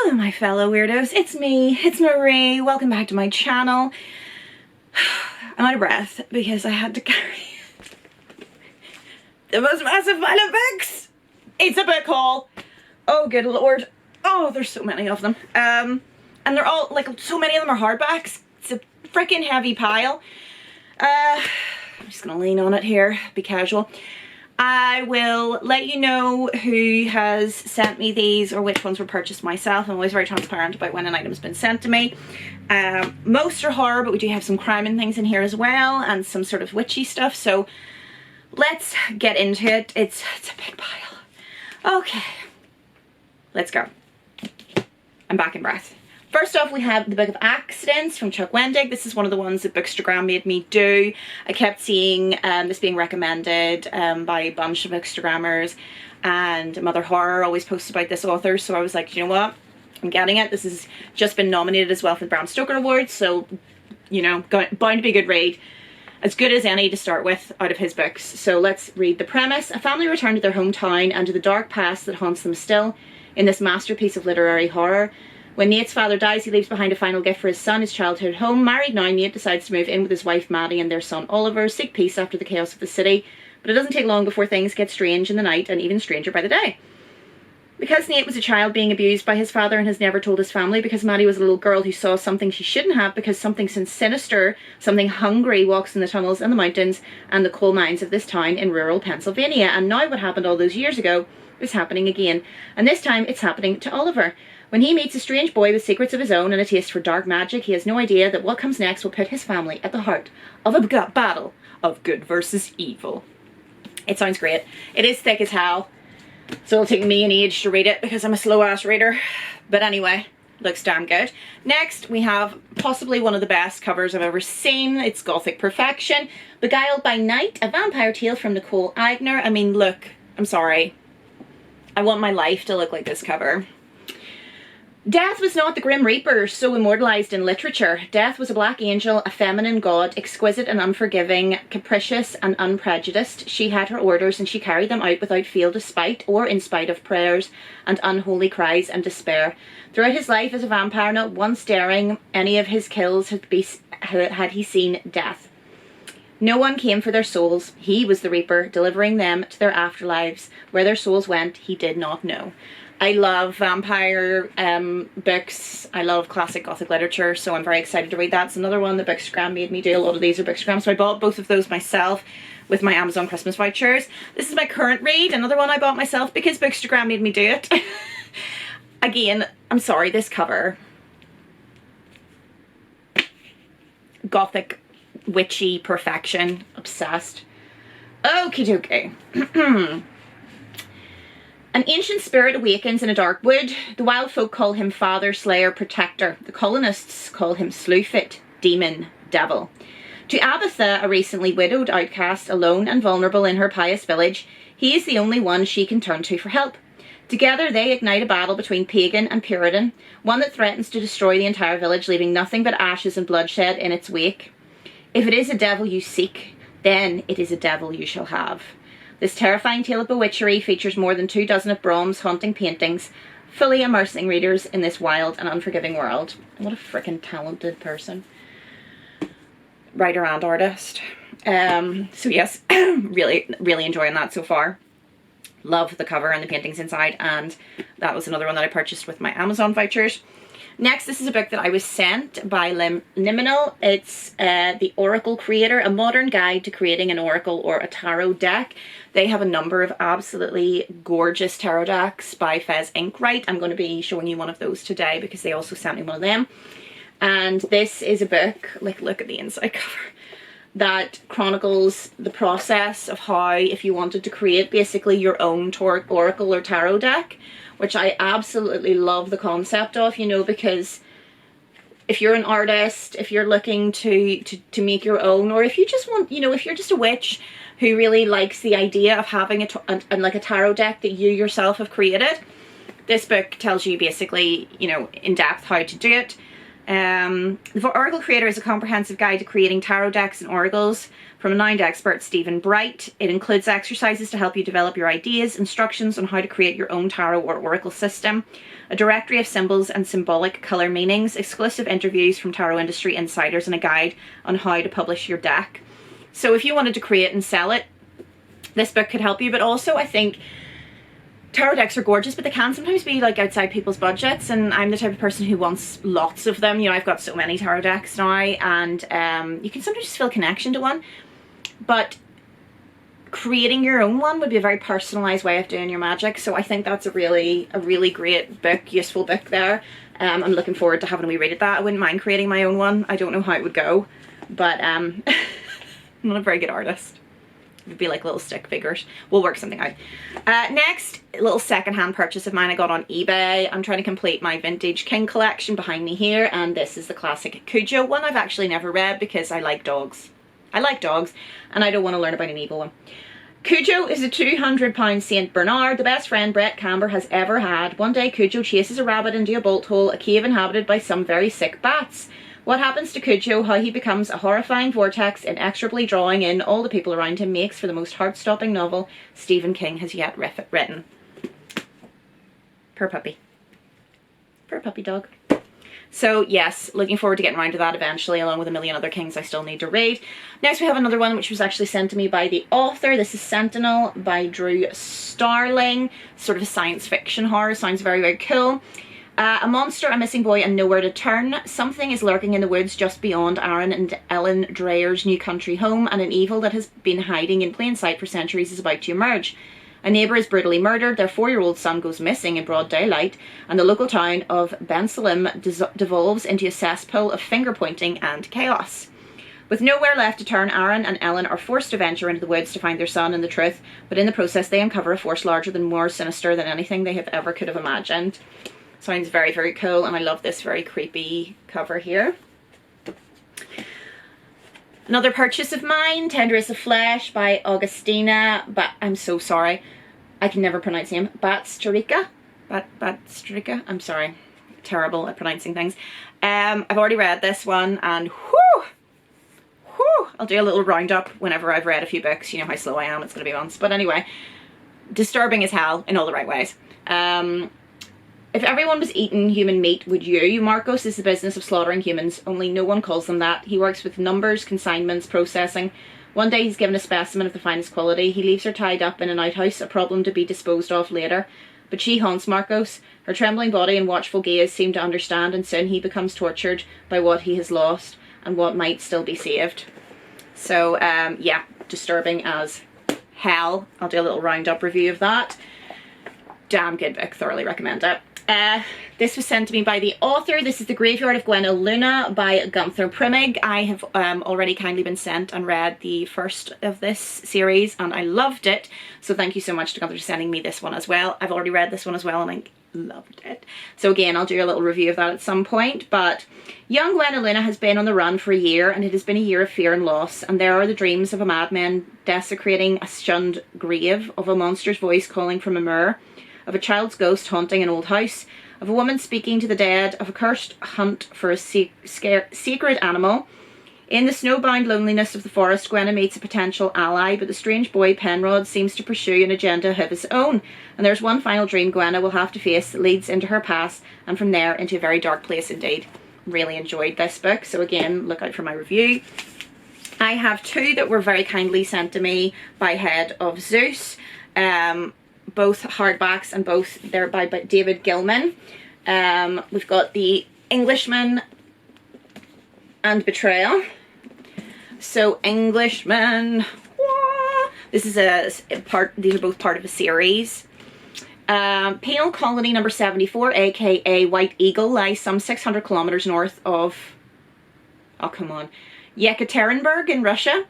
Hello my fellow weirdos, it's me, it's Marie, welcome back to my channel. I'm out of breath because I had to carry the most massive pile of books. It's a book haul. Oh good lord. Oh, there's so many of them. And they're all, like, so many of them are hardbacks. It's a freaking heavy pile. I'm just gonna lean on it here, be casual. I will let you know who has sent me these or which ones were purchased myself. I'm always very transparent about when an item's been sent to me. Most are horror, but we do have some crime and things in here as well, and some sort of witchy stuff, so let's get into it. It's a big pile. Okay, let's go. I'm back in breath. First off, we have the Book of Accidents from Chuck Wendig. This is one of the ones that Bookstagram made me do. I kept seeing this being recommended by a bunch of Bookstagrammers, and Mother Horror always posts about this author, so I was like, you know what, I'm getting it. This has just been nominated as well for the Bram Stoker Awards, so, you know, bound to be a good read. As good as any to start with out of his books. So let's read the premise. A family return to their hometown and to the dark past that haunts them still in this masterpiece of literary horror. When Nate's father dies, he leaves behind a final gift for his son, his childhood home. Married now, Nate decides to move in with his wife Maddie and their son Oliver, seek peace after the chaos of the city. But it doesn't take long before things get strange in the night and even stranger by the day. Because Nate was a child being abused by his father and has never told his family, because Maddie was a little girl who saw something she shouldn't have, because something sinister, something hungry walks in the tunnels and the mountains and the coal mines of this town in rural Pennsylvania. And now what happened all those years ago is happening again. And this time it's happening to Oliver. When he meets a strange boy with secrets of his own and a taste for dark magic, he has no idea that what comes next will put his family at the heart of a battle of good versus evil. It sounds great. It is thick as hell, so it'll take me an age to read it because I'm a slow-ass reader. But anyway, looks damn good. Next, we have possibly one of the best covers I've ever seen. It's Gothic Perfection. Beguiled by Night, a vampire tale from Nicole Eigner. I mean, look, I'm sorry. I want my life to look like this cover. Death was not the Grim Reaper, so immortalized in literature. Death was a black angel, a feminine god, exquisite and unforgiving, capricious and unprejudiced. She had her orders and she carried them out without fear, despite or in spite of prayers and unholy cries and despair. Throughout his life as a vampire, not once daring any of his kills had he seen death. No one came for their souls. He was the Reaper, delivering them to their afterlives. Where their souls went, he did not know. I love vampire books. I love classic Gothic literature, so I'm very excited to read that. It's another one that Bookstagram made me do. A lot of these are Bookstagram, so I bought both of those myself with my Amazon Christmas vouchers. This is my current read, another one I bought myself because Bookstagram made me do it. Again, I'm sorry, this cover. Gothic, witchy perfection. Obsessed. Okie dokie. An ancient spirit awakens in a dark wood. The wild folk call him Father, Slayer, Protector. The colonists call him Slewfoot, Demon, Devil. To Abatha, a recently widowed outcast, alone and vulnerable in her pious village, he is the only one she can turn to for help. Together they ignite a battle between pagan and Puritan, one that threatens to destroy the entire village, leaving nothing but ashes and bloodshed in its wake. If it is a devil you seek, then it is a devil you shall have. This terrifying tale of bewitchery features more than 24 of Brahms' haunting paintings, fully immersing readers in this wild and unforgiving world. What a freaking talented person. Writer and artist. So yes, really enjoying that so far. Love the cover and the paintings inside, and that was another one that I purchased with my Amazon vouchers. Next, this is a book that I was sent by Liminal. It's The Oracle Creator, a modern guide to creating an oracle or a tarot deck. They have a number of absolutely gorgeous tarot decks by Fez Inkwright. I'm going to be showing you one of those today because they also sent me one of them. And this is a book, like, look at the inside cover, that chronicles the process of how, if you wanted to create basically your own oracle or tarot deck, which I absolutely love the concept of, you know, because if you're an artist, if you're looking to make your own, or if you just want, you know, if you're just a witch who really likes the idea of having like a tarot deck that you yourself have created, this book tells you basically, you know, in depth how to do it. The Oracle Creator is a comprehensive guide to creating tarot decks and oracles from renowned expert Stephen Bright. It includes exercises to help you develop your ideas, instructions on how to create your own tarot or oracle system, a directory of symbols and symbolic colour meanings, exclusive interviews from tarot industry insiders, and a guide on how to publish your deck. So if you wanted to create and sell it, this book could help you. But also I think tarot decks are gorgeous, but they can sometimes be like outside people's budgets, and I'm the type of person who wants lots of them. You know, I've got so many tarot decks now, and you can sometimes just feel a connection to one, but creating your own one would be a very personalized way of doing your magic. So I think that's a really great book, useful book there. I'm looking forward to having a wee read at that. I wouldn't mind creating my own one. I don't know how it would go, but I'm not a very good artist. It would be like little stick figures. We'll work something out. Next, a little secondhand purchase of mine I got on eBay. I'm trying to complete my vintage King collection behind me here, and this is the classic Kucho one. I've actually never read because I like dogs. I like dogs, and I don't want to learn about an evil one. Kucho is a 200-pound Saint Bernard, the best friend Brett Camber has ever had. One day, Kucho chases a rabbit into a bolt hole, a cave inhabited by some very sick bats. What happens to Kucho, how he becomes a horrifying vortex, inexorably drawing in all the people around him, makes for the most heart-stopping novel Stephen King has yet written. Poor puppy. Poor puppy dog. So yes, looking forward to getting around to that eventually, along with a million other Kings I still need to read. Next we have another one which was actually sent to me by the author. This is Sentinel by Drew Starling. Sort of a science fiction horror. Sounds very, very cool. A monster, a missing boy, and nowhere to turn. Something is lurking in the woods just beyond Aaron and Ellen Dreyer's new country home, and an evil that has been hiding in plain sight for centuries is about to emerge. A neighbour is brutally murdered, their 4-year-old son goes missing in broad daylight, and the local town of Ben Salim devolves into a cesspool of finger-pointing and chaos. With nowhere left to turn, Aaron and Ellen are forced to venture into the woods to find their son and the truth, but in the process they uncover a force larger than, more sinister than anything they have ever could have imagined. Sounds very, very cool, and I love this very creepy cover here. Another purchase of mine, Tender as the Flesh by Augustina, but I'm so sorry. I can never pronounce him. Batstrika? Batstrika? I'm sorry. Terrible at pronouncing things. I've already read this one, and whew, I'll do a little roundup whenever I've read a few books. You know how slow I am, it's going to be months. But anyway, disturbing as hell in all the right ways. If everyone was eating human meat, would you? Marcos is the business of slaughtering humans, only no one calls them that. He works with numbers, consignments, processing. One day he's given a specimen of the finest quality. He leaves her tied up in an outhouse, a problem to be disposed of later. But she haunts Marcos. Her trembling body and watchful gaze seem to understand, and soon he becomes tortured by what he has lost and what might still be saved. So, yeah, disturbing as hell. I'll do a little roundup review of that. Damn good book, thoroughly recommend it. This was sent to me by the author. This is The Graveyard of Gwen Luna by Gunther Primig. I have already kindly been sent and read the first of this series, and I loved it. So thank you so much to Gunther for sending me this one as well. I've already read this one as well, and I loved it. So again, I'll do a little review of that at some point. But young Gwen Luna has been on the run for a year, and it has been a year of fear and loss. And there are the dreams of a madman desecrating a shunned grave, of a monster's voice calling from a mirror, of a child's ghost haunting an old house, of a woman speaking to the dead, of a cursed hunt for a sacred animal. In the snowbound loneliness of the forest, Gwenna meets a potential ally, but the strange boy Penrod seems to pursue an agenda of his own, and there's one final dream Gwenna will have to face that leads into her past, and from there into a very dark place indeed. Really enjoyed this book, so again, look out for my review. I have two that were very kindly sent to me by Head of Zeus. Both hardbacks, and both they're by David Gilman. We've got the Englishman and Betrayal. So Englishman, this is these are both part of a series. Penal Colony number 74, aka White Eagle, lies some 600 kilometers north of, oh come on, Yekaterinburg in Russia,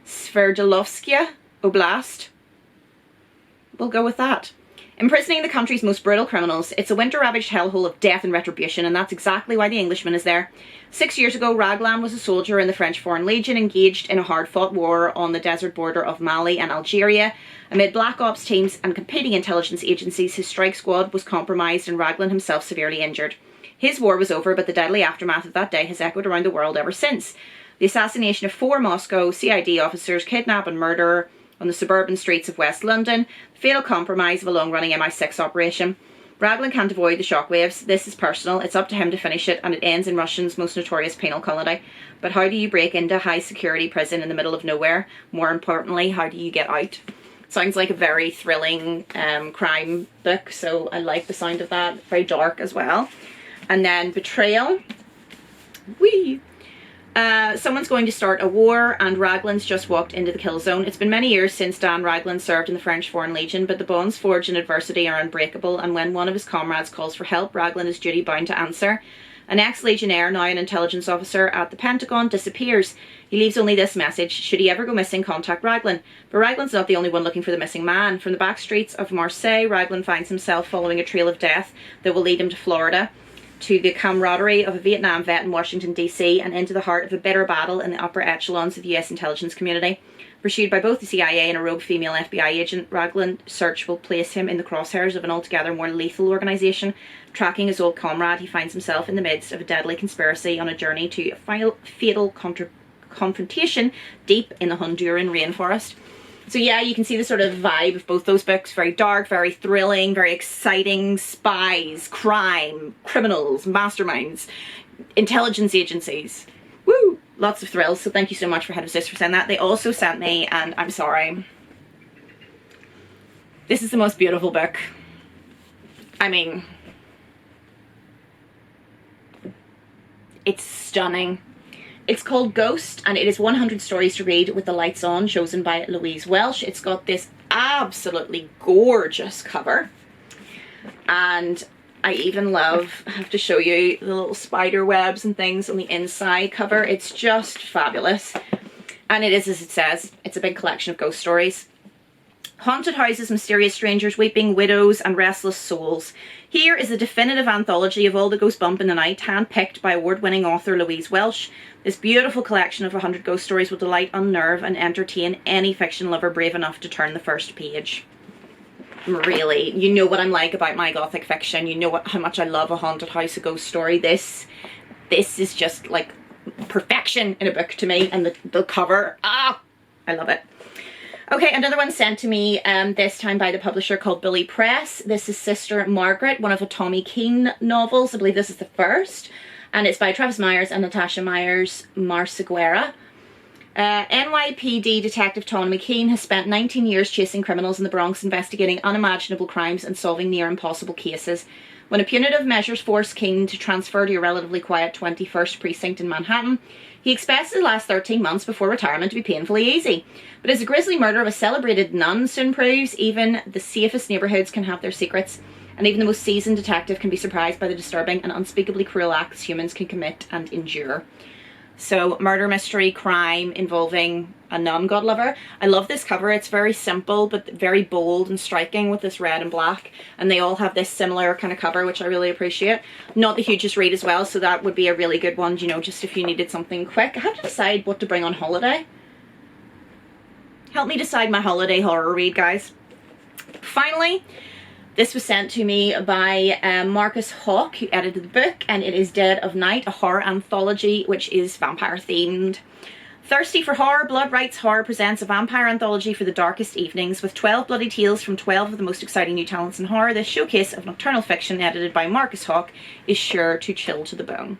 Sverdlovskaya Oblast. We'll go with that. Imprisoning the country's most brutal criminals, it's a winter-ravaged hellhole of death and retribution, and that's exactly why the Englishman is there. 6 years ago, Raglan was a soldier in the French Foreign Legion, engaged in a hard-fought war on the desert border of Mali and Algeria. Amid black ops teams and competing intelligence agencies, his strike squad was compromised and Raglan himself severely injured. His war was over, but the deadly aftermath of that day has echoed around the world ever since. The assassination of 4 Moscow CID officers, kidnap and murder on the suburban streets of West London, the fatal compromise of a long-running MI6 operation. Raglan can't avoid the shockwaves. This is personal. It's up to him to finish it, and it ends in Russia's most notorious penal colony. But how do you break into a high-security prison in the middle of nowhere? More importantly, how do you get out? Sounds like a very thrilling crime book, so I like the sound of that. Very dark as well. And then Betrayal. Whee! Someone's going to start a war, and Raglan's just walked into the kill zone. It's been many years since Dan Raglan served in the French Foreign Legion, but the bonds forged in adversity are unbreakable, and when one of his comrades calls for help, Raglan is duty-bound to answer. An ex-legionnaire, now an intelligence officer at the Pentagon, disappears. He leaves only this message: should he ever go missing, contact Raglan. But Raglan's not the only one looking for the missing man. From the back streets of Marseille, Raglan finds himself following a trail of death that will lead him to Florida, to the camaraderie of a Vietnam vet in Washington, D.C., and into the heart of a bitter battle in the upper echelons of the US intelligence community. Pursued by both the CIA and a rogue female FBI agent, Raglan's search will place him in the crosshairs of an altogether more lethal organisation. Tracking his old comrade, he finds himself in the midst of a deadly conspiracy on a journey to a fatal confrontation deep in the Honduran rainforest. So yeah, you can see the sort of vibe of both those books. Very dark, very thrilling, very exciting. Spies, crime, criminals, masterminds, intelligence agencies. Woo! Lots of thrills. So thank you so much for Head of Sis for sending that. They also sent me, and I'm sorry, this is the most beautiful book. I mean, it's stunning. It's called Ghost, and it is 100 Stories to Read with the Lights On, chosen by Louise Welsh. It's got this absolutely gorgeous cover, and I even love, I have to show you the little spider webs and things on the inside cover. It's just fabulous, and it is as it says. It's a big collection of ghost stories. Haunted houses, mysterious strangers, weeping widows, and restless souls. Here is a definitive anthology of all that goes bump in the night, handpicked by award-winning author Louise Welsh. This beautiful collection of 100 ghost stories will delight, unnerve, and entertain any fiction lover brave enough to turn the first page. Really, you know what I'm like about my Gothic fiction. You know how much I love a haunted house, a ghost story. This is just like perfection in a book to me, and the cover, I love it. Okay, another one sent to me, this time by the publisher called Billy Press. This is Sister Margaret, one of a Tommy Keene novels. I believe this is the first. And it's by Travis Myers and Natasha Myers Marceguera. NYPD Detective Tommy Keene has spent 19 years chasing criminals in the Bronx, investigating unimaginable crimes and solving near impossible cases. When a punitive measures force Keene to transfer to a relatively quiet 21st precinct in Manhattan, he expects the last 13 months before retirement to be painfully easy. But as the grisly murder of a celebrated nun soon proves, even the safest neighbourhoods can have their secrets, and even the most seasoned detective can be surprised by the disturbing and unspeakably cruel acts humans can commit and endure. So, murder, mystery, crime involving a nun god lover. I love this cover. It's very simple but very bold and striking with this red and black, and they all have this similar kind of cover, which I really appreciate. Not the hugest read as well, so that would be a really good one, you know, just if you needed something quick. I have to decide what to bring on holiday. Help me decide my holiday horror read, guys. Finally, this was sent to me by Marcus Hawke, who edited the book, and it is Dead of Night, a horror anthology which is vampire themed. Thirsty for horror, Blood Rights Horror presents a vampire anthology for the darkest evenings. With 12 bloody tales from 12 of the most exciting new talents in horror, this showcase of nocturnal fiction edited by Marcus Hawke is sure to chill to the bone.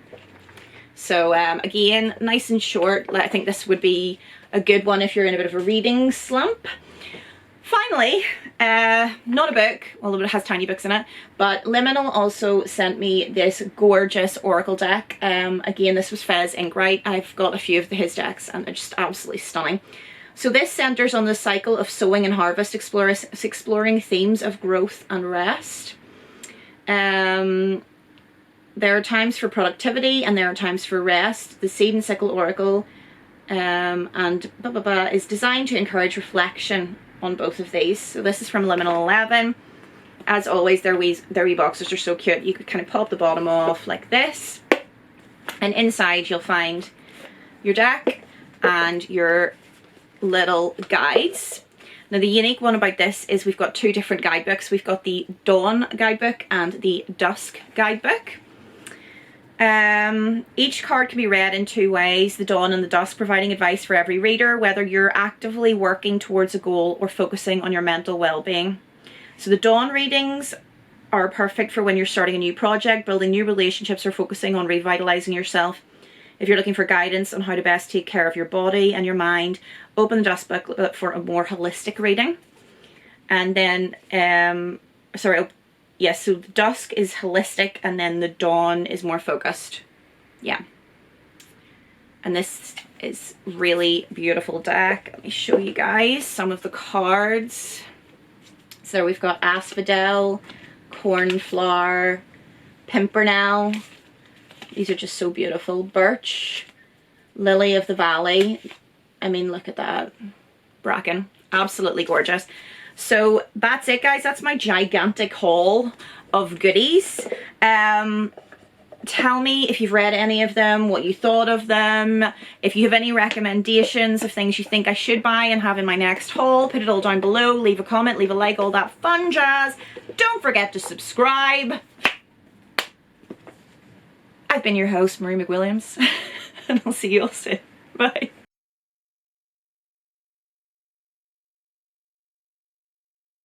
So again, nice and short. I think this would be a good one if you're in a bit of a reading slump. Finally, not a book, although it has tiny books in it, but Liminal also sent me this gorgeous Oracle deck. Again, this was Fez Inkwright. I've got a few of his decks and they're just absolutely stunning. So this centers on the cycle of sowing and harvest, exploring themes of growth and rest. There are times for productivity and there are times for rest. The Seed and Sickle Oracle is designed to encourage reflection on both of these. So this is from Liminal 11. As always, their wee boxes are so cute. You could kind of pop the bottom off like this, and inside you'll find your deck and your little guides. Now the unique one about this is we've got two different guidebooks. We've got the Dawn guidebook and the Dusk guidebook. Each card can be read in two ways, the dawn and the dusk, providing advice for every reader, whether you're actively working towards a goal or focusing on your mental well-being. So the dawn readings are perfect for when you're starting a new project, building new relationships, or focusing on revitalizing yourself. If you're looking for guidance on how to best take care of your body and your mind, open the dusk book for a more holistic reading. And then, so the dusk is holistic and then the dawn is more focused. Yeah. And this is really beautiful deck. Let me show you guys some of the cards. So we've got Asphodel, Cornflower, Pimpernel. These are just so beautiful. Birch, Lily of the Valley. I mean, look at that. Bracken. Absolutely gorgeous. So that's it, guys. That's my gigantic haul of goodies. Tell me if you've read any of them, what you thought of them. If you have any recommendations of things you think I should buy and have in my next haul, put it all down below. Leave a comment, leave a like, all that fun jazz. Don't forget to subscribe. I've been your host, Marie McWilliams, and I'll see you all soon. Bye.